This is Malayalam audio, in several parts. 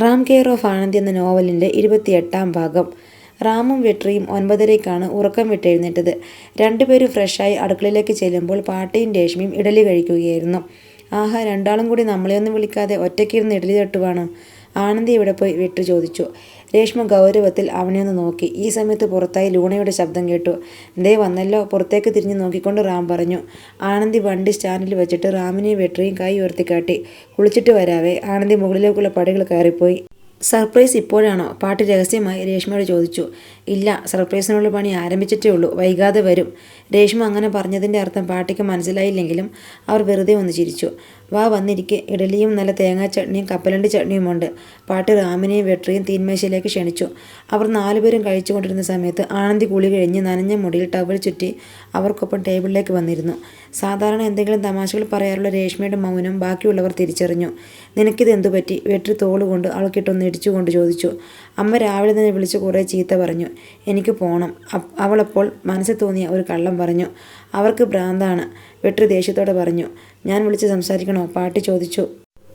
റാം കെയർ ഓഫ് ആനന്ദി എന്ന നോവലിൻ്റെ 28-ാം ഭാഗം. റാമും വെട്രിയും 9:30-ക്കാണ് ഉറക്കം വിട്ടെഴുന്നേറ്റത്. രണ്ടുപേരും ഫ്രഷായി അടുക്കളയിലേക്ക് ചെല്ലുമ്പോൾ പാട്ടിയും രേഷ്മയും ഇഡലി കഴിക്കുകയായിരുന്നു. ആഹാ, രണ്ടാളും കൂടി നമ്മളെയൊന്നും വിളിക്കാതെ ഒറ്റയ്ക്കിരുന്ന് ഇഡലി തട്ടുവാണോ? ആനന്ദി ഇവിടെ പോയി? വെട്രി ചോദിച്ചു. രേഷ്മ ഗൗരവത്തിൽ അവനെയൊന്ന് നോക്കി. ഈ സമയത്ത് പുറത്തായി ലൂണയുടെ ശബ്ദം കേട്ടു. ദേ വന്നല്ലോ. പുറത്തേക്ക് തിരിഞ്ഞു നോക്കിക്കൊണ്ട് റാം പറഞ്ഞു. ആനന്ദി വണ്ടി സ്റ്റാൻഡിൽ വെച്ചിട്ട് റാമിനെയും വെട്രിയും കൈ ഉയർത്തിക്കാട്ടി. കുളിച്ചിട്ട് വരാവേ. ആനന്ദി മുകളിലേക്കുള്ള പടികൾ കയറിപ്പോയി. സർപ്രൈസ് ഇപ്പോഴാണോ? പാട്ടി രഹസ്യമായി രേഷ്മയോട് ചോദിച്ചു. ഇല്ല, സർപ്രൈസിനുള്ള പണി ആരംഭിച്ചിട്ടേ ഉള്ളൂ, വൈകാതെ വരും. രേഷ്മ അങ്ങനെ പറഞ്ഞതിൻ്റെ അർത്ഥം പാട്ടിക്ക് മനസ്സിലായില്ലെങ്കിലും അവർ വെറുതെ ഒന്ന് ചിരിച്ചു. വാ വന്നിരിക്കെ. ഇഡലിയും നല്ല തേങ്ങാ ചട്നിയും കപ്പലണ്ടി ചട്നിയുമുണ്ട്. പാട്ടി റാമിനെയും വെട്രിയും തീന്മേശയിലേക്ക് ക്ഷണിച്ചു. അവർ 4 പേരും കഴിച്ചുകൊണ്ടിരുന്ന സമയത്ത് ആനന്ദി കുളി കഴിഞ്ഞ് നനഞ്ഞ മുടിയിൽ ടവൽ ചുറ്റി അവർക്കൊപ്പം ടേബിളിലേക്ക് വന്നിരുന്നു. സാധാരണ എന്തെങ്കിലും തമാശകൾ പറയാറുള്ള രേഷ്മയുടെ മൗനം ബാക്കിയുള്ളവർ തിരിച്ചറിഞ്ഞു. നിനക്കിത് എന്തു പറ്റി? വെട്രി തോളുകൊണ്ട് അവൾക്കിട്ടൊന്ന് ഇടിച്ചുകൊണ്ട് ചോദിച്ചു. അമ്മ രാവിലെ തന്നെ വിളിച്ച് കുറേ ചീത്ത പറഞ്ഞു. എനിക്ക് പോണം, അവളപ്പോൾ മനസ്സിൽ തോന്നിയ ഒരു കള്ളം പറഞ്ഞു. അവർക്ക് ഭ്രാന്താണ്, വെട്രി ദേഷ്യത്തോടെ പറഞ്ഞു. ഞാൻ വിളിച്ച് സംസാരിക്കണോ? പാട്ടി ചോദിച്ചു.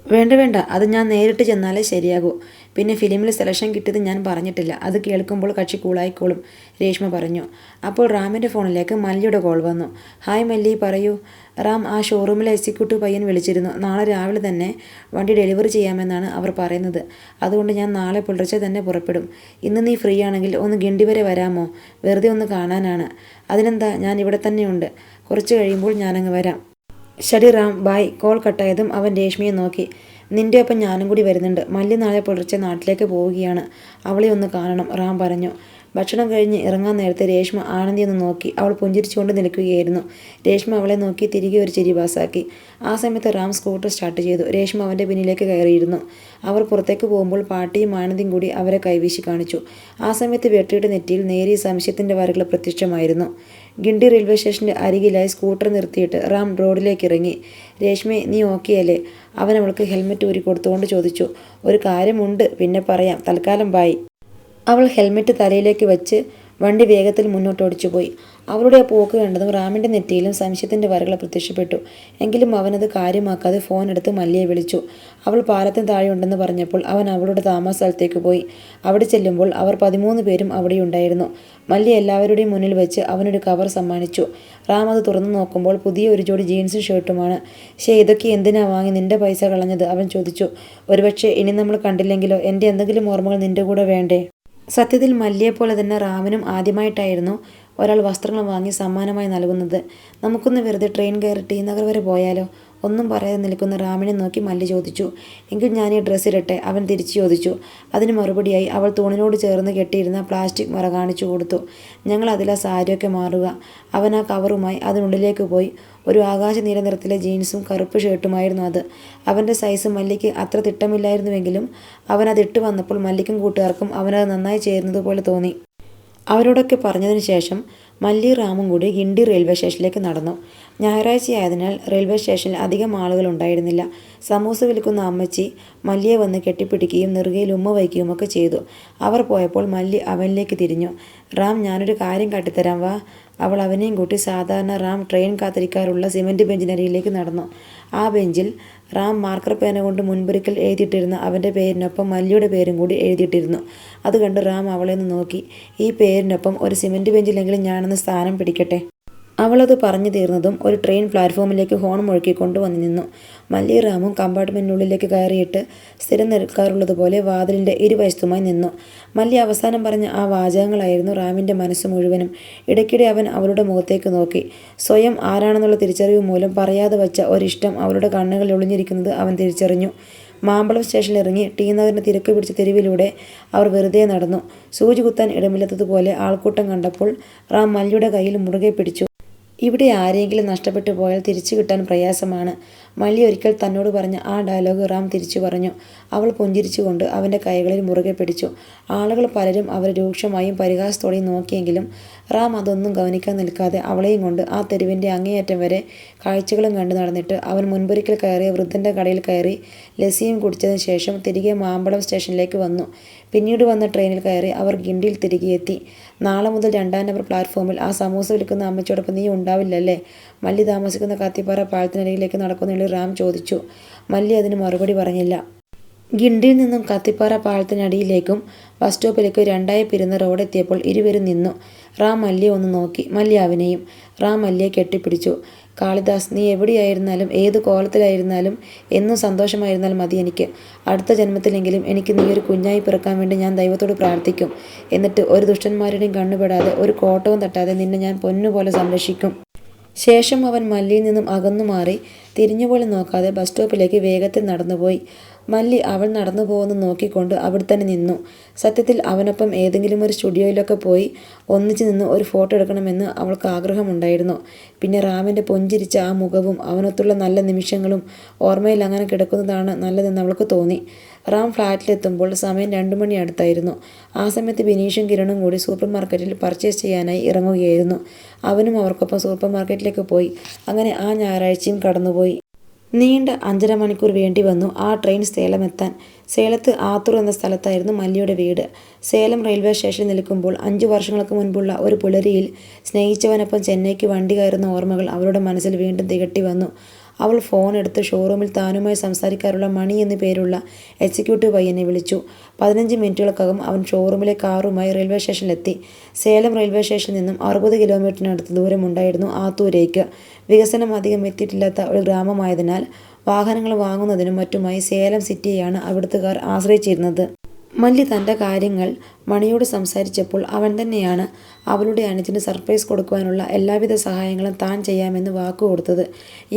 വേണ്ട, അത് ഞാൻ നേരിട്ട് ചെന്നാലേ ശരിയാകൂ. പിന്നെ ഫിലിമിൽ സെലക്ഷൻ കിട്ടിയത് ഞാൻ പറഞ്ഞിട്ടില്ല, അത് കേൾക്കുമ്പോൾ കക്ഷി കൂളായിക്കോളും, രേഷ്മ പറഞ്ഞു. അപ്പോൾ റാമിൻ്റെ ഫോണിലേക്ക് മല്ലിയുടെ കോൾ വന്നു. ഹായ് മല്ലി, പറയൂ. റാം, ആ ഷോറൂമിലെ എക്സിക്യൂട്ടീവ് പയ്യൻ വിളിച്ചിരുന്നു. നാളെ രാവിലെ തന്നെ വണ്ടി ഡെലിവറി ചെയ്യാമെന്നാണ് അവർ പറയുന്നത്. അതുകൊണ്ട് ഞാൻ നാളെ പുലർച്ചെ തന്നെ പുറപ്പെടും. ഇന്ന് നീ ഫ്രീ ആണെങ്കിൽ ഒന്ന് ഗിണ്ടി വരെ വരാമോ? വെറുതെ ഒന്ന് കാണാനാണ്. അതിനെന്താ, ഞാൻ ഇവിടെ തന്നെയുണ്ട്. കുറച്ച് കഴിയുമ്പോൾ ഞാനങ്ങ് വരാം. ശരി റാം, ബായ്. കോൾ കട്ടായതും അവൻ രേഷ്മയെ നോക്കി. നിൻ്റെ ഒപ്പം ഞാനും കൂടി വരുന്നുണ്ട്. മല്ലി നാളെ പുലർച്ചെ നാട്ടിലേക്ക് പോവുകയാണ്. അവളെ ഒന്ന് കാണണം, റാം പറഞ്ഞു. ഭക്ഷണം കഴിഞ്ഞ് ഇറങ്ങാൻ നേരത്തെ രേഷ്മ ആനന്ദിയെ ഒന്ന് നോക്കി. അവൾ പുഞ്ചിരിച്ചുകൊണ്ട് നിൽക്കുകയായിരുന്നു. രേഷ്മ അവളെ നോക്കി തിരികെ ഒരു ചിരി പാസാക്കി. ആ സമയത്ത് റാം സ്കൂട്ടർ സ്റ്റാർട്ട് ചെയ്തു. രേഷ്മ അവൻ്റെ പിന്നിലേക്ക് കയറിയിരുന്നു. അവർ പുറത്തേക്ക് പോകുമ്പോൾ പാട്ടിയും ആനന്ദിയും കൂടി അവരെ കൈവീശി കാണിച്ചു. ആ സമയത്ത് വെട്രിയുടെ നെറ്റിയിൽ നേരിയ സംശയത്തിൻ്റെ വരകൾ പ്രത്യക്ഷമായിരുന്നു. ഗിണ്ടി റെയിൽവേ സ്റ്റേഷൻ്റെ അരികിലായി സ്കൂട്ടർ നിർത്തിയിട്ട് റാം റോഡിലേക്ക് ഇറങ്ങി. രേഷ്മേ, നീ ഓക്കെ അല്ലേ? അവൻ അവൾക്ക് ഹെൽമെറ്റ് ഊരി കൊടുത്തുകൊണ്ട് ചോദിച്ചു. ഒരു കാര്യമുണ്ട്, പിന്നെ പറയാം, തൽക്കാലം ബായ്. അവൾ ഹെൽമെറ്റ് തലയിലേക്ക് വെച്ച് വണ്ടി വേഗത്തിൽ മുന്നോട്ടോടിച്ചു പോയി. അവളുടെ ആ പോക്ക് കണ്ടതും റാമിൻ്റെ നെറ്റിയിലും സംശയത്തിൻ്റെ വരകൾ പ്രത്യക്ഷപ്പെട്ടു. എങ്കിലും അവനത് കാര്യമാക്കാതെ ഫോൺ എടുത്ത് മല്ലിയെ വിളിച്ചു. അവൾ പാലത്തിന് താഴെയുണ്ടെന്ന് പറഞ്ഞപ്പോൾ അവൻ അവളുടെ താമസ സ്ഥലത്തേക്ക് പോയി. അവിടെ ചെല്ലുമ്പോൾ അവർ 13 പേരും അവിടെയുണ്ടായിരുന്നു. മല്ലി എല്ലാവരുടെയും മുന്നിൽ വെച്ച് അവനൊരു കവർ സമ്മാനിച്ചു. റാം അത് തുറന്നു നോക്കുമ്പോൾ പുതിയ ഒരു ജോഡി ജീൻസും ഷർട്ടുമാണ്. ഇതൊക്കെ എന്തിനാ വാങ്ങി നിന്റെ പൈസ കളഞ്ഞത്? അവൻ ചോദിച്ചു. ഒരുപക്ഷെ ഇനി നമ്മൾ കണ്ടില്ലെങ്കിലോ? എൻ്റെ എന്തെങ്കിലും ഓർമ്മകൾ നിന്റെ കൂടെ വേണ്ടേ? സത്യത്തിൽ മല്ലിയെപ്പോലെ തന്നെ റാമിനും ആദ്യമായിട്ടായിരുന്നു ഒരാൾ വസ്ത്രങ്ങൾ വാങ്ങി സമ്മാനമായി നൽകുന്നത്. നമുക്കൊന്ന് വെറുതെ ട്രെയിൻ കയറി ടി നഗർ വരെ പോയാലോ? ഒന്നും പറയാതെ നിൽക്കുന്ന റാമിനെ നോക്കി മല്ലി ചോദിച്ചു. എങ്കിൽ ഞാൻ ഈ ഡ്രസ്സ് ഇടട്ടെ? അവൻ തിരിച്ചു ചോദിച്ചു. അതിന് മറുപടിയായി അവൾ തൂണിനോട് ചേർന്ന് കെട്ടിയിരുന്ന പ്ലാസ്റ്റിക് മറ കാണിച്ചു കൊടുത്തു. ഞങ്ങൾ അതിലാ സാരിയൊക്കെ മാറുക. അവൻ ആ കവറുമായി അതിനുള്ളിലേക്ക് പോയി. ഒരു ആകാശ നീല നിറത്തിലെ ജീൻസും കറുപ്പ് ഷർട്ടുമായിരുന്നു അത്. അവൻ്റെ സൈസ് മല്ലിക്ക് അത്ര തിട്ടമില്ലായിരുന്നുവെങ്കിലും അവൻ അതിട്ട് വന്നപ്പോൾ മല്ലിക്കും കൂട്ടുകാർക്കും അവനത് നന്നായി ചേരുന്നത് പോലെ തോന്നി. അവരോടൊക്കെ പറഞ്ഞതിന് ശേഷം മല്ലി റാമും കൂടി ഗിണ്ടി റെയിൽവേ സ്റ്റേഷനിലേക്ക് നടന്നു. ഞായറാഴ്ചയായതിനാൽ റെയിൽവേ സ്റ്റേഷനിൽ അധികം ആളുകൾ ഉണ്ടായിരുന്നില്ല. സമൂസ വിൽക്കുന്ന അമ്മച്ചി മല്ലിയെ വന്ന് കെട്ടിപ്പിടിക്കുകയും നെറുകയിൽ ഉമ്മ വയ്ക്കുകയുമൊക്കെ ചെയ്തു. അവർ പോയപ്പോൾ മല്ലി അവനിലേക്ക് തിരിഞ്ഞു. റാം, ഞാനൊരു കാര്യം കാട്ടിത്തരാം, വാ. അവൾ അവനെയും കൂട്ടി സാധാരണ റാം ട്രെയിൻ കാത്തിരിക്കാറുള്ള സിമൻറ്റ് ബെഞ്ചിനരിയിലേക്ക് നടന്നു. ആ ബെഞ്ചിൽ റാം മാർക്കർ പേന കൊണ്ട് മുൻപൊരിക്കൽ എഴുതിയിട്ടിരുന്ന അവൻ്റെ പേരിനൊപ്പം മല്ലിയുടെ പേരും കൂടി എഴുതിയിട്ടിരുന്നു. അത് കണ്ട് റാം അവളെ ഒന്ന് നോക്കി. ഈ പേരിനൊപ്പം ഒരു സിമൻറ്റ് ബെഞ്ചിലെങ്കിലും ഞാനൊന്ന് സ്ഥാനം പിടിക്കട്ടെ. അവളത് പറഞ്ഞു തീർന്നതും ഒരു ട്രെയിൻ പ്ലാറ്റ്ഫോമിലേക്ക് ഹോൺ മുഴക്കി കൊണ്ടുവന്നു നിന്നു. മല്ലി റാമും കമ്പാർട്ട്മെൻറ്റിനുള്ളിലേക്ക് കയറിയിട്ട് സ്ഥിരം നിൽക്കാറുള്ളതുപോലെ വാതിലിൻ്റെ ഇരുവശത്തുമായി നിന്നു. മല്ലി അവസാനം പറഞ്ഞ ആ വാചകങ്ങളായിരുന്നു റാമിൻ്റെ മനസ്സ് മുഴുവനും. ഇടയ്ക്കിടെ അവൻ അവളുടെ മുഖത്തേക്ക് നോക്കി. സ്വയം ആരാണെന്നുള്ള തിരിച്ചറിവ് മൂലം പറയാതെ വച്ച ഒരിഷ്ടം അവളുടെ കണ്ണുകളിൽ ഒളിഞ്ഞിരിക്കുന്നത് അവൻ തിരിച്ചറിഞ്ഞു. മാമ്പളം സ്റ്റേഷനിൽ ഇറങ്ങി ടി നഗറിന് തിരക്ക് പിടിച്ച തെരുവിലൂടെ അവർ വെറുതെ നടന്നു. സൂചി കുത്താൻ ഇടമില്ലാത്തതുപോലെ ആൾക്കൂട്ടം കണ്ടപ്പോൾ റാം മല്ലിയുടെ കയ്യിൽ മുറുകെ പിടിച്ചു. ഇവിടെ ആരെങ്കിലും നഷ്ടപ്പെട്ടു പോയാൽ തിരിച്ചു കിട്ടാൻ പ്രയാസമാണ്. മല്ലി ഒരിക്കൽ തന്നോട് പറഞ്ഞ ആ ഡയലോഗ് റാം തിരിച്ചു പറഞ്ഞു. അവൾ പുഞ്ചിരിച്ചുകൊണ്ട് അവൻ്റെ കൈകളിൽ മുറുകെ പിടിച്ചു. ആളുകൾ പലരും അവരെ രൂക്ഷമായും പരിഹാസത്തോടെയും നോക്കിയെങ്കിലും റാം അതൊന്നും ഗവനിക്കാൻ നിൽക്കാതെ അവളെയും കൊണ്ട് ആ തെരുവിൻ്റെ അങ്ങേയറ്റം വരെ കാഴ്ചകളും കണ്ടു നടന്നിട്ട് അവൻ മുൻപൊരിക്കൽ കയറിയ വൃദ്ധൻ്റെ കടയിൽ കയറി ലസ്സിയും കുടിച്ചതിന് ശേഷം തിരികെ മാമ്പളം സ്റ്റേഷനിലേക്ക് വന്നു. പിന്നീട് വന്ന ട്രെയിനിൽ കയറി അവർ ഗിണ്ടിയിൽ തിരികെ എത്തി. നാളെ മുതൽ 2-ാം നമ്പർ പ്ലാറ്റ്ഫോമിൽ ആ സമൂസ വിൽക്കുന്ന അമ്മച്ചോടൊപ്പം നീ ഉണ്ടാവില്ലല്ലേ? മല്ലി താമസിക്കുന്ന കത്തിപ്പാറ പാലത്തിനരികിലേക്ക് നടക്കുന്നതിൽ റാം ചോദിച്ചു. മല്ലി അതിന് മറുപടി പറഞ്ഞില്ല. ഗിണ്ടിയിൽ നിന്നും കത്തിപ്പാറ പാലത്തിനടിയിലേക്കും ബസ് സ്റ്റോപ്പിലേക്കും രണ്ടായി പിരിയുന്ന റോഡെത്തിയപ്പോൾ ഇരുവരും നിന്നു. റാം മല്ലിയെ ഒന്ന് നോക്കി. മല്ലി അവനെയും. റാം മല്ലിയെ കെട്ടിപ്പിടിച്ചു. കാളിദാസ്, നീ എവിടെയായിരുന്നാലും ഏത് കോലത്തിലായിരുന്നാലും എന്നും സന്തോഷമായിരുന്നാൽ മതി എനിക്ക്. അടുത്ത ജന്മത്തിലെങ്കിലും എനിക്ക് നീ ഒരു കുഞ്ഞായി പിറക്കാൻ വേണ്ടി ഞാൻ ദൈവത്തോട് പ്രാർത്ഥിക്കും. എന്നിട്ട് ഒരു ദുഷ്ടന്മാരുടെയും കണ്ണുപെടാതെ ഒരു കോട്ടവും തട്ടാതെ നിന്നെ ഞാൻ പൊന്നുപോലെ സംരക്ഷിക്കും. ശേഷം അവൻ മല്ലിയിൽ നിന്നും അകന്നു മാറി തിരിഞ്ഞുപോലും നോക്കാതെ ബസ് സ്റ്റോപ്പിലേക്ക് വേഗത്തിൽ നടന്നുപോയി. മല്ലി അവൾ നടന്നു പോകുന്നു നോക്കിക്കൊണ്ട് അവിടെ തന്നെ നിന്നു. സത്യത്തിൽ അവനൊപ്പം ഏതെങ്കിലും ഒരു സ്റ്റുഡിയോയിലൊക്കെ പോയി ഒന്നിച്ചു നിന്ന് ഒരു ഫോട്ടോ എടുക്കണമെന്ന് അവൾക്ക് ആഗ്രഹമുണ്ടായിരുന്നു. പിന്നെ റാമിൻ്റെ പുഞ്ചിരിച്ച ആ മുഖവും അവനൊത്തുള്ള നല്ല നിമിഷങ്ങളും ഓർമ്മയിൽ അങ്ങനെ കിടക്കുന്നതാണ് നല്ലതെന്ന് അവൾക്ക് തോന്നി. റാം ഫ്ലാറ്റിലെത്തുമ്പോൾ സമയം 2 മണി അടുത്തായിരുന്നു. ആ സമയത്ത് ബിനീഷും കിരണും കൂടി സൂപ്പർ മാർക്കറ്റിൽ പർച്ചേസ് ചെയ്യാനായി ഇറങ്ങുകയായിരുന്നു. അവനും അവർക്കൊപ്പം സൂപ്പർ മാർക്കറ്റിലേക്ക് പോയി. അങ്ങനെ ആ ഞായറാഴ്ചയും കടന്നുപോയി. നീണ്ട 5.5 മണിക്കൂർ വേണ്ടി വന്നു ആ ട്രെയിൻ സേലമെത്താൻ. സേലത്ത് ആത്തൂർ എന്ന സ്ഥലത്തായിരുന്നു മല്ലിയുടെ വീട്. സേലം റെയിൽവേ സ്റ്റേഷനിൽ നിൽക്കുമ്പോൾ 5 വർഷങ്ങൾക്ക് മുൻപുള്ള ഒരു പുലരിയിൽ സ്നേഹിച്ചവനൊപ്പം ചെന്നൈക്ക് വണ്ടി കയറുന്ന ഓർമ്മകൾ അവളുടെ മനസ്സിൽ വീണ്ടും തികട്ടി വന്നു. അവൾ ഫോൺ എടുത്ത് ഷോറൂമിൽ താനുമായി സംസാരിക്കാറുള്ള മണി എന്നു പേരുള്ള എക്സിക്യൂട്ടീവ് പയ്യനെ വിളിച്ചു. 15 മിനിറ്റുകൾക്കകം അവൻ ഷോറൂമിലെ കാറുമായി റെയിൽവേ സ്റ്റേഷനിലെത്തി. സേലം റെയിൽവേ സ്റ്റേഷനിൽ നിന്നും 60 കിലോമീറ്ററിനടുത്ത് ദൂരമുണ്ടായിരുന്നു ആത്തൂരേക്ക്. വികസനം അധികം എത്തിയിട്ടില്ലാത്ത ഒരു ഗ്രാമമായതിനാൽ വാഹനങ്ങൾ വാങ്ങുന്നതിനും മറ്റുമായി സേലം സിറ്റിയെയാണ് അവിടുത്തുകാർ ആശ്രയിച്ചിരുന്നത്. മല്ലി തൻ്റെ കാര്യങ്ങൾ മണിയോട് സംസാരിച്ചപ്പോൾ അവൻ തന്നെയാണ് അവളുടെ അനുജന് സർപ്രൈസ് കൊടുക്കുവാനുള്ള എല്ലാവിധ സഹായങ്ങളും താൻ ചെയ്യാമെന്ന് വാക്കുകൊടുത്തത്.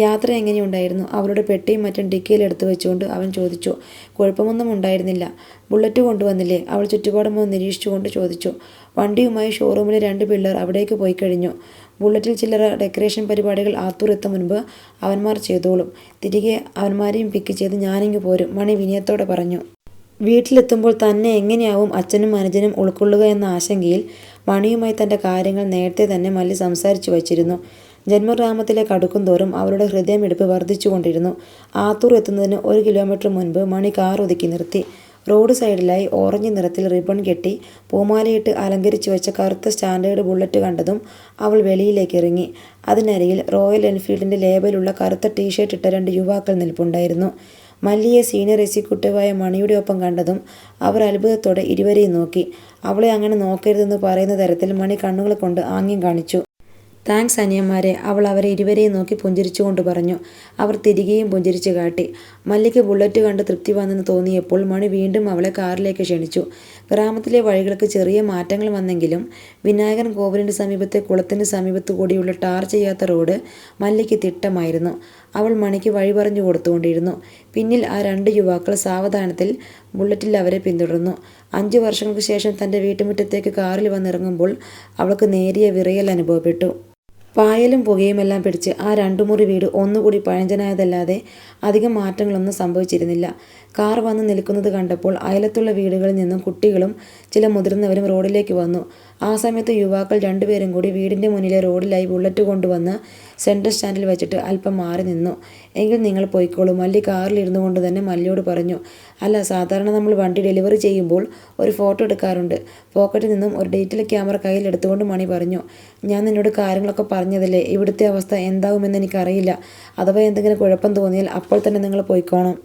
യാത്ര എങ്ങനെയുണ്ടായിരുന്നു? അവളുടെ പെട്ടിയും മറ്റും ഡിക്കിയിൽ എടുത്തു വെച്ചുകൊണ്ട് അവൻ ചോദിച്ചു. കുഴപ്പമൊന്നും ഉണ്ടായിരുന്നില്ല. ബുള്ളറ്റ് കൊണ്ടുവന്നില്ലേ? അവൾ ചുറ്റുപാടുമൊന്ന് നിരീക്ഷിച്ചുകൊണ്ട് ചോദിച്ചു. വണ്ടിയുമായി ഷോറൂമിലെ 2 പിള്ളേർ അവിടേക്ക് പോയി കഴിഞ്ഞു. ബുള്ളറ്റിൽ ചില്ലറ ഡെക്കറേഷൻ പരിപാടികൾ ആത്തൂർ എത്തും മുൻപ് അവന്മാർ ചെയ്തോളും. തിരികെ അവന്മാരെയും പിക്ക് ചെയ്ത് ഞാനിങ്ങ് പോരും, മണി വിനയത്തോടെ പറഞ്ഞു. വീട്ടിലെത്തുമ്പോൾ തന്നെ എങ്ങനെയാവും അച്ഛനും അനുജനും ഉൾക്കൊള്ളുക എന്ന ആശങ്കയിൽ മണിയുമായി തൻ്റെ കാര്യങ്ങൾ നേരത്തെ തന്നെ മല്ലി സംസാരിച്ചു വച്ചിരുന്നു. ജന്മഗ്രാമത്തിലേക്ക് അടുക്കുംതോറും അവളുടെ ഹൃദയമിടിപ്പ് വർദ്ധിച്ചുകൊണ്ടിരുന്നു. ആത്തൂർ എത്തുന്നതിന് 1 കിലോമീറ്റർ മുൻപ് മണി കാർ ഒതുക്കി നിർത്തി. റോഡ് സൈഡിലായി ഓറഞ്ച് നിറത്തിൽ റിബൺ കെട്ടി പൂമാലയിട്ട് അലങ്കരിച്ചു വെച്ച കറുത്ത സ്റ്റാൻഡേർഡ് ബുള്ളറ്റ് കണ്ടതും അവൾ വെളിയിലേക്ക് ഇറങ്ങി. അതിനരികിൽ റോയൽ എൻഫീൽഡിൻ്റെ ലേബലുള്ള കറുത്ത ടീഷർട്ട് ഇട്ട 2 യുവാക്കൾ നിൽപ്പുണ്ടായിരുന്നു. മല്ലിയെ സീനിയർ എക്സിക്യൂട്ടീവായ മണിയുടെ ഒപ്പം കണ്ടതും അവർ അത്ഭുതത്തോടെ ഇരുവരെയും നോക്കി. അവളെ അങ്ങനെ നോക്കരുതെന്ന് പറയുന്ന തരത്തിൽ മണി കണ്ണുകൾ കൊണ്ട് ആംഗ്യം കാണിച്ചു. താങ്ക്സ് അനിയന്മാരെ, അവൾ അവരെ ഇരുവരെയും നോക്കി പുഞ്ചിരിച്ചുകൊണ്ട് പറഞ്ഞു. അവർ തിരികെയും പുഞ്ചിരിച്ചു കാട്ടി. മല്ലിക്ക് ബുള്ളറ്റ് കണ്ട് തൃപ്തി വന്നെന്ന് തോന്നിയപ്പോൾ മണി വീണ്ടും അവളെ കാറിലേക്ക് ക്ഷണിച്ചു. ഗ്രാമത്തിലെ വഴികൾക്ക് ചെറിയ മാറ്റങ്ങൾ വന്നെങ്കിലും വിനായകൻ കോവിലിൻ്റെ സമീപത്തെ കുളത്തിന് സമീപത്തു കൂടിയുള്ള ടാർ ചെയ്യാത്ത റോഡ് മല്ലിക്ക് തിട്ടമായിരുന്നു. അവൾ മണിക്ക് വഴി പറഞ്ഞു കൊടുത്തുകൊണ്ടിരുന്നു. പിന്നിൽ ആ 2 യുവാക്കൾ സാവധാനത്തിൽ ബുള്ളറ്റിൽ അവരെ പിന്തുടർന്നു. 5 വർഷങ്ങൾക്ക് ശേഷം തൻ്റെ വീട്ടുമുറ്റത്തേക്ക് കാറിൽ വന്നിറങ്ങുമ്പോൾ അവൾക്ക് നേരിയ വിറയൽ അനുഭവപ്പെട്ടു. പായലും പുകയുമെല്ലാം പിടിച്ച് ആ 2 മുറി വീട് ഒന്നുകൂടി പഴഞ്ചനായതല്ലാതെ അധികം മാറ്റങ്ങളൊന്നും സംഭവിച്ചിരുന്നില്ല. കാർ വന്ന് നിൽക്കുന്നത് കണ്ടപ്പോൾ അയലത്തുള്ള വീടുകളിൽ നിന്നും കുട്ടികളും ചില മുതിർന്നവരും റോഡിലേക്ക് വന്നു. ആ സമയത്ത് യുവാക്കൾ 2 പേരും കൂടി വീടിൻ്റെ മുന്നിലെ റോഡിലായി ബുള്ളറ്റ് കൊണ്ടുവന്ന് സെൻട്രൽ സ്റ്റാൻഡിൽ വെച്ചിട്ട് അല്പം മാറി നിന്നു. എങ്കിൽ നിങ്ങൾ പോയിക്കോളൂ, മല്ലി കാറിലിരുന്നു കൊണ്ട് തന്നെ മല്ലിയോട് പറഞ്ഞു. അല്ല, സാധാരണ നമ്മൾ വണ്ടി ഡെലിവറി ചെയ്യുമ്പോൾ ഒരു ഫോട്ടോ എടുക്കാറുണ്ട്. പോക്കറ്റിൽ നിന്നും ഒരു ഡിജിറ്റൽ ക്യാമറ കയ്യിൽ എടുത്തുകൊണ്ട് മണി പറഞ്ഞു. ഞാൻ നിന്നോട് കാര്യങ്ങളൊക്കെ പറഞ്ഞതല്ലേ, ഇവിടുത്തെ അവസ്ഥ എന്താവുമെന്ന് എനിക്കറിയില്ല. അഥവാ എന്തെങ്കിലും കുഴപ്പം തോന്നിയാൽ അപ്പോൾ തന്നെ നിങ്ങൾ പോയിക്കോണം.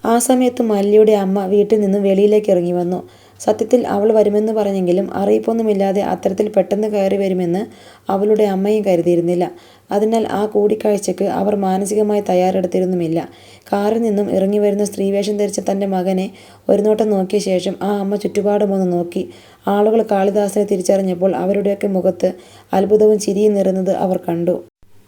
ആ സമയത്ത് മല്ലിയുടെ അമ്മ വീട്ടിൽ നിന്നും വെളിയിലേക്ക് ഇറങ്ങി വന്നു. സത്യത്തിൽ അവൾ വരുമെന്ന് പറഞ്ഞെങ്കിലും അറിയിപ്പൊന്നുമില്ലാതെ അത്തരത്തിൽ പെട്ടെന്ന് കയറി വരുമെന്ന് അവളുടെ അമ്മയും കരുതിയിരുന്നില്ല. അതിനാൽ ആ കൂടിക്കാഴ്ചയ്ക്ക് അവർ മാനസികമായി തയ്യാറെടുത്തിരുന്നുമില്ല. കാറിൽ നിന്നും ഇറങ്ങി വരുന്ന സ്ത്രീവേഷം ധരിച്ച തൻ്റെ മകനെ ഒരു നോട്ടം നോക്കിയ ശേഷം ആ അമ്മ ചുറ്റുപാടുമൊന്ന് നോക്കി. ആളുകൾ കാളിദാസനെ തിരിച്ചറിഞ്ഞപ്പോൾ അവരുടെയൊക്കെ മുഖത്ത് അത്ഭുതവും ചിരിയും നിറയുന്നത് അവർ കണ്ടു.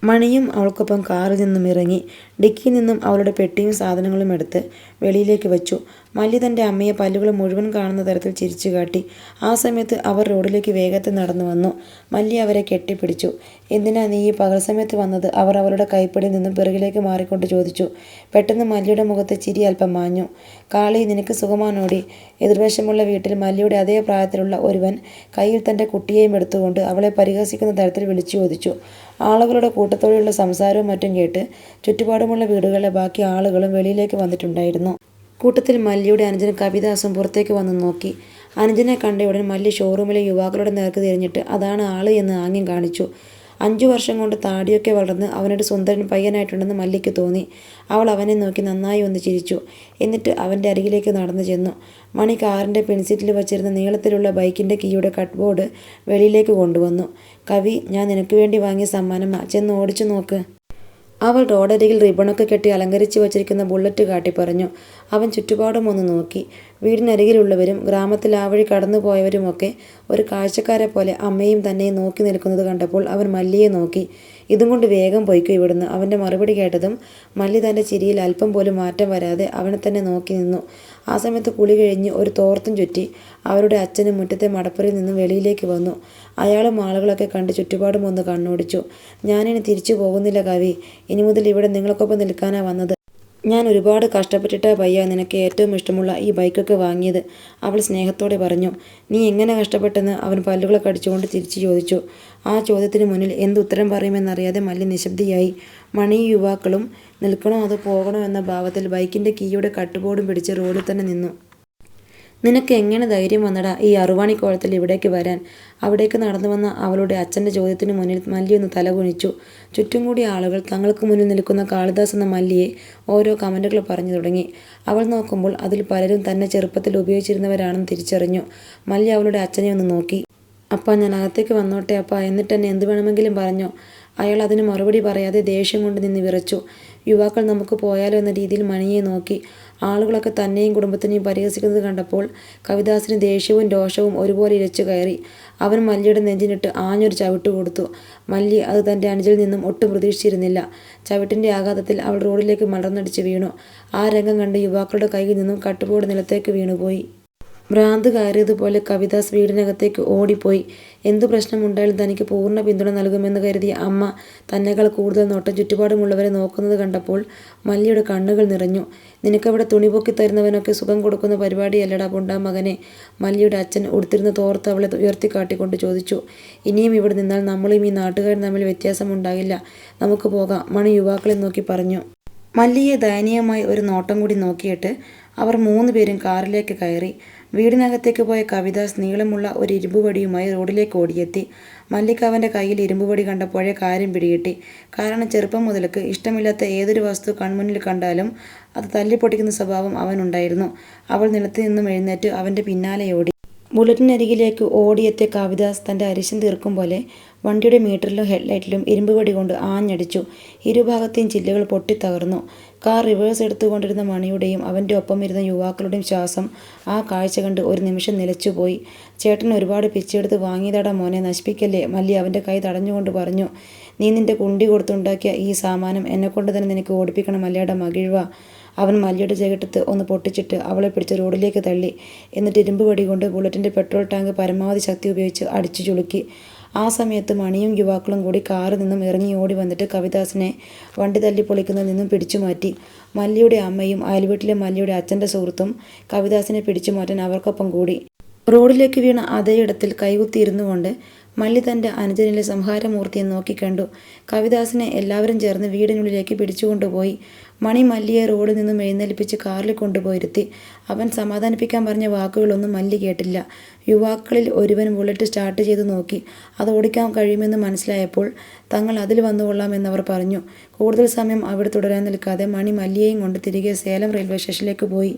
മണിയും അവൾക്കൊപ്പം കാറിൽ നിന്നും ഇറങ്ങി. ഡിക്കിയിൽ നിന്നും അവളുടെ പെട്ടിയും സാധനങ്ങളും എടുത്ത് വെളിയിലേക്ക് വെച്ചു. മല്ലി തൻ്റെ അമ്മയെ പല്ലുകൾ മുഴുവൻ കാണുന്ന തരത്തിൽ ചിരിച്ചു കാട്ടി. ആ സമയത്ത് അവർ റോഡിലേക്ക് വേഗത്തിൽ നടന്നു വന്നു. മല്ലി അവരെ കെട്ടിപ്പിടിച്ചു. എന്തിനാ നീ ഈ പകൽ സമയത്ത് വന്നത്? അവർ അവളുടെ കൈപ്പിടിയിൽ നിന്നും പിറകിലേക്ക് മാറിക്കൊണ്ട് ചോദിച്ചു. പെട്ടെന്ന് മല്ലിയുടെ മുഖത്തെ ചിരി അല്പം മാഞ്ഞു. കാളി, നിനക്ക് സുഖമാണോടി? എതിർവശമുള്ള വീട്ടിൽ മല്ലിയുടെ അതേ പ്രായത്തിലുള്ള ഒരുവൻ കയ്യിൽ തൻ്റെ കുട്ടിയെയും എടുത്തുകൊണ്ട് അവളെ പരിഹസിക്കുന്ന തരത്തിൽ വിളിച്ചു ചോദിച്ചു. ആളുകളുടെ കൂട്ടത്തോടെയുള്ള സംസാരവും മറ്റും കേട്ട് ചുറ്റുപാടുമുള്ള വീടുകളിലെ ബാക്കി ആളുകളും വെളിയിലേക്ക് വന്നിട്ടുണ്ടായിരുന്നു. കൂട്ടത്തിൽ മല്ലിയുടെ അനുജൻ കവിദാസും പുറത്തേക്ക് വന്ന് നോക്കി. അനുജനെ കണ്ടയുടൻ മല്ലി ഷോറൂമിലെ യുവാക്കളുടെ നേർക്ക് തിരിഞ്ഞിട്ട് അതാണ് ആള് എന്ന് ആംഗ്യം കാണിച്ചു. 5 വർഷം കൊണ്ട് താടിയൊക്കെ വളർന്ന് അവനൊരു സുന്ദരൻ പയ്യനായിട്ടുണ്ടെന്ന് മല്ലിക്ക് തോന്നി. അവൾ അവനെ നോക്കി നന്നായി ഒന്ന് ചിരിച്ചു. എന്നിട്ട് അവൻ്റെ അരികിലേക്ക് നടന്നു ചെന്നു. മണി കാറിൻ്റെ പിൻസീറ്റിൽ വച്ചിരുന്ന നീളത്തിലുള്ള ബൈക്കിൻ്റെ കീയുടെ കട്ട്ബോർഡ് വെളിയിലേക്ക് കൊണ്ടുവന്നു. "കവി, ഞാൻ നിനക്ക് വേണ്ടി വാങ്ങിയ സമ്മാനമാ, ചെന്ന് ഓടിച്ചു നോക്ക്." അവൾ റോഡരികിൽ റിബണൊക്കെ കെട്ടി അലങ്കരിച്ചു വച്ചിരിക്കുന്ന ബുള്ളറ്റ് കാട്ടി പറഞ്ഞു. അവൻ ചുറ്റുപാടും ഒന്ന് നോക്കി. വീടിനരികിലുള്ളവരും ഗ്രാമത്തിൽ ആ വഴി കടന്നു പോയവരുമൊക്കെ ഒരു കാഴ്ചക്കാരെ പോലെ അമ്മയും തന്നെയും നോക്കി നിൽക്കുന്നത് കണ്ടപ്പോൾ അവൻ മല്ലിയെ നോക്കി. "ഇതും കൊണ്ട് വേഗം പൊയ്ക്കോ ഇവിടുന്ന്." അവൻ്റെ മറുപടി കേട്ടതും മല്ലി തൻ്റെ ചിരിയിൽ അല്പം പോലും മാറ്റം വരാതെ അവനെ തന്നെ നോക്കി നിന്നു. ആ സമയത്ത് കുളി കഴിഞ്ഞ് ഒരു തോർത്തും ചുറ്റി അവരുടെ അച്ഛനും മുറ്റത്തെ മടപ്പുരയിൽ നിന്നും വെളിയിലേക്ക് വന്നു. അയാളും ആളുകളൊക്കെ കണ്ട് ചുറ്റുപാടും ഒന്ന് കണ്ണോടിച്ചു. "ഞാനിനി തിരിച്ചു പോകുന്നില്ല കവി. ഇനി മുതൽ ഇവിടെ നിങ്ങൾക്കൊപ്പം നിൽക്കാനാ വന്നത്. ഞാൻ ഒരുപാട് കഷ്ടപ്പെട്ടിട്ടാ പയ്യ നിനക്ക് ഏറ്റവും ഇഷ്ടമുള്ള ഈ ബൈക്കൊക്കെ വാങ്ങിയത്." അവൾ സ്നേഹത്തോടെ പറഞ്ഞു. "നീ എങ്ങനെ കഷ്ടപ്പെട്ടെന്ന്?" അവൻ പല്ലുകളെ കടിച്ചുകൊണ്ട് തിരിച്ചു ചോദിച്ചു. ആ ചോദ്യത്തിന് മുന്നിൽ എന്തുത്തരം പറയുമെന്നറിയാതെ മല്ലി നിശബ്ദയായി. മണിയും യുവാക്കളും നിൽക്കണോ അതോ പോകണോ എന്ന ഭാവത്തിൽ ബൈക്കിൻ്റെ കീയുടെ കട്ടുബോർഡും പിടിച്ച് റോഡിൽ തന്നെ നിന്നു. "നിനക്ക് എങ്ങനെ ധൈര്യം വന്നടാ ഈ അറുവാണിക്കോളത്തിൽ ഇവിടേക്ക് വരാൻ?" അവിടേക്ക് നടന്നു വന്ന അവളുടെ അച്ഛൻ്റെ ചോദ്യത്തിന് മുന്നിൽ മല്ലി ഒന്ന് തലകുനിച്ചു. ചുറ്റും കൂടിയ ആളുകൾ തങ്ങൾക്ക് മുന്നിൽ നിൽക്കുന്ന കാളിദാസ് എന്ന മല്ലിയെ ഓരോ കമൻറ്റുകൾ പറഞ്ഞു തുടങ്ങി. അവൾ നോക്കുമ്പോൾ അതിൽ പലരും തന്നെ ചെറുപ്പത്തിൽ ഉപയോഗിച്ചിരുന്നവരാണെന്ന് തിരിച്ചറിഞ്ഞു. മല്ലി അവളുടെ അച്ഛനെ ഒന്ന് നോക്കി. "അപ്പാ, ഞാൻ അകത്തേക്ക് വന്നോട്ടെ അപ്പാ, എന്നിട്ട് എന്നെ എന്ത് വേണമെങ്കിലും പറഞ്ഞോ." അയാൾ അതിന് മറുപടി പറയാതെ ദേഷ്യം കൊണ്ട് നിന്ന് വിറച്ചു. യുവാക്കൾ നമുക്ക് പോയാലോ എന്ന രീതിയിൽ മണിയെ നോക്കി. ആളുകളൊക്കെ തന്നെയും കുടുംബത്തിനെയും പരിഹസിക്കുന്നത് കണ്ടപ്പോൾ കവിദാസിന് ദേഷ്യവും രോഷവും ഒരുപോലെ ഇരച്ചു കയറി. അവൻ മല്ലിയുടെ നെഞ്ചിനിട്ട് ആഞ്ഞൊരു ചവിട്ട് കൊടുത്തു. മല്ലി അത് തൻ്റെ അനുജിൽ നിന്നും ഒട്ടും പ്രതീക്ഷിച്ചിരുന്നില്ല. ചവിട്ടിൻ്റെ ആഘാതത്തിൽ അവൾ റോഡിലേക്ക് മലർന്നടിച്ച് വീണു. ആ രംഗം കണ്ട് യുവാക്കളുടെ കയ്യിൽ നിന്നും കട്ടുബോർഡ് നിലത്തേക്ക് വീണുപോയി. ഭ്രാന്ത് കയറിയതുപോലെ കവിദാസ് വീടിനകത്തേക്ക് ഓടിപ്പോയി. എന്തു പ്രശ്നമുണ്ടായാലും തനിക്ക് പൂർണ്ണ പിന്തുണ നൽകുമെന്ന് കരുതിയ അമ്മ തന്നെക്കാൾ കൂടുതൽ നോട്ടം ചുറ്റുപാടുമുള്ളവരെ നോക്കുന്നത് കണ്ടപ്പോൾ മല്ലിയുടെ കണ്ണുകൾ നിറഞ്ഞു. "നിനക്കവിടെ തുണി പൊക്കി തരുന്നവനൊക്കെ സുഖം കൊടുക്കുന്ന പരിപാടിയല്ലടാ പൊണ്ടാ മകനെ." മല്ലിയുടെ അച്ഛൻ ഉടുത്തിരുന്ന തോർത്ത് അവളെ ഉയർത്തിക്കാട്ടിക്കൊണ്ട് ചോദിച്ചു. "ഇനിയും ഇവിടെ നിന്നാൽ നമ്മളും ഈ നാട്ടുകാരും തമ്മിൽ വ്യത്യാസമുണ്ടാകില്ല. നമുക്ക് പോകാം." മണി യുവാക്കളെ നോക്കി പറഞ്ഞു. മല്ലിയെ ദയനീയമായി ഒരു നോട്ടം കൂടി നോക്കിയിട്ട് അവർ 3 പേരും കാറിലേക്ക് കയറി. വീടിനകത്തേക്ക് പോയ കവിദാസ് നീളമുള്ള ഒരു ഇരുമ്പുവടിയുമായി റോഡിലേക്ക് ഓടിയെത്തി. മല്ലിക്ക് അവൻ്റെ കയ്യിൽ ഇരുമ്പുവടി കണ്ടപ്പോഴേ കാര്യം പിടികിട്ടി. കാരണം ചെറുപ്പം മുതൽക്ക് ഇഷ്ടമില്ലാത്ത ഏതൊരു വസ്തു കൺമുന്നിൽ കണ്ടാലും അത് തല്ലിപ്പൊട്ടിക്കുന്ന സ്വഭാവം അവനുണ്ടായിരുന്നു. അവൾ നിലത്ത് നിന്നും എഴുന്നേറ്റ് അവൻ്റെ പിന്നാലെ ഓടി. ബുള്ളറ്റിനരികിലേക്ക് ഓടിയെത്തിയ കവിദാസ് തൻ്റെ അരിശം തീർക്കും പോലെ വണ്ടിയുടെ മീറ്ററിലും ഹെഡ്ലൈറ്റിലും ഇരുമ്പുവടി കൊണ്ട് ആഞ്ഞടിച്ചു. ഇരുഭാഗത്തെയും ചില്ലുകൾ പൊട്ടിത്തകർന്നു. കാർ റിവേഴ്സ് എടുത്തുകൊണ്ടിരുന്ന മണിയുടെയും അവൻ്റെ ഒപ്പം ഇരുന്ന യുവാക്കളുടെയും ശ്വാസം ആ കാഴ്ച കണ്ട് ഒരു നിമിഷം നിലച്ചുപോയി. "ചേട്ടൻ ഒരുപാട് പിച്ചെടുത്ത് വാങ്ങിയതാടാ മോനെ, നശിപ്പിക്കല്ലേ." മല്ലി അവൻ്റെ കൈ തടഞ്ഞുകൊണ്ട് പറഞ്ഞു. "നീ നിൻ്റെ കുണ്ടി കൊടുത്തുണ്ടാക്കിയ ഈ സാമാനം എന്നെക്കൊണ്ട് തന്നെ നിനക്ക് ഓടിപ്പിക്കണം അല്ലേടാ മകിഴ്വ." അവൻ മല്ലിയുടെ ജേകെട്ടത്ത് ഒന്ന് പൊട്ടിച്ചിട്ട് അവളെ പിടിച്ച് റോഡിലേക്ക് തള്ളി. എന്നിട്ട് ഇരുമ്പുവടി കൊണ്ട് ബുള്ളറ്റിൻ്റെ പെട്രോൾ ടാങ്ക് പരമാവധി ശക്തി ഉപയോഗിച്ച് അടിച്ചു ചുളുക്കി. ആ സമയത്ത് മണിയും യുവാക്കളും കൂടി കാറിൽ നിന്നും ഇറങ്ങി ഓടി വന്നിട്ട് കവിദാസിനെ വണ്ടി തല്ലി പൊളിക്കുന്നതിൽ നിന്നും പിടിച്ചു മാറ്റി. മല്ലിയുടെ അമ്മയും അയൽവീട്ടിലെ മല്ലിയുടെ അച്ഛൻ്റെ സുഹൃത്തും കവിദാസിനെ പിടിച്ചു മാറ്റാൻ അവർക്കൊപ്പം കൂടി. റോഡിലേക്ക് വീണ അതേയിടത്തിൽ കൈകുത്തിയിരുന്നു കൊണ്ട് മല്ലി തൻ്റെ അനുജനിലെ സംഹാരമൂർത്തിയെ നോക്കിക്കണ്ടു. കവിദാസിനെ എല്ലാവരും ചേർന്ന് വീടിനുള്ളിലേക്ക് പിടിച്ചുകൊണ്ടുപോയി. മണി മല്ലിയെ റോഡിൽ നിന്നും എഴുന്നേൽപ്പിച്ച് കാറിൽ കൊണ്ടുപോയിരുത്തി. അവൻ സമാധാനിപ്പിക്കാൻ പറഞ്ഞ വാക്കുകളൊന്നും മല്ലി കേട്ടില്ല. യുവാക്കളിൽ ഒരുവൻ ബുള്ളറ്റ് സ്റ്റാർട്ട് ചെയ്ത് നോക്കി. അത് ഓടിക്കാൻ കഴിയുമെന്ന് മനസ്സിലായപ്പോൾ തങ്ങൾ അതിൽ വന്നുകൊള്ളാമെന്നവർ പറഞ്ഞു. കൂടുതൽ സമയം അവിടെ തുടരാൻ നിൽക്കാതെ മണി മല്ലിയെയും കൊണ്ട് തിരികെ സേലം റെയിൽവേ സ്റ്റേഷനിലേക്ക് പോയി.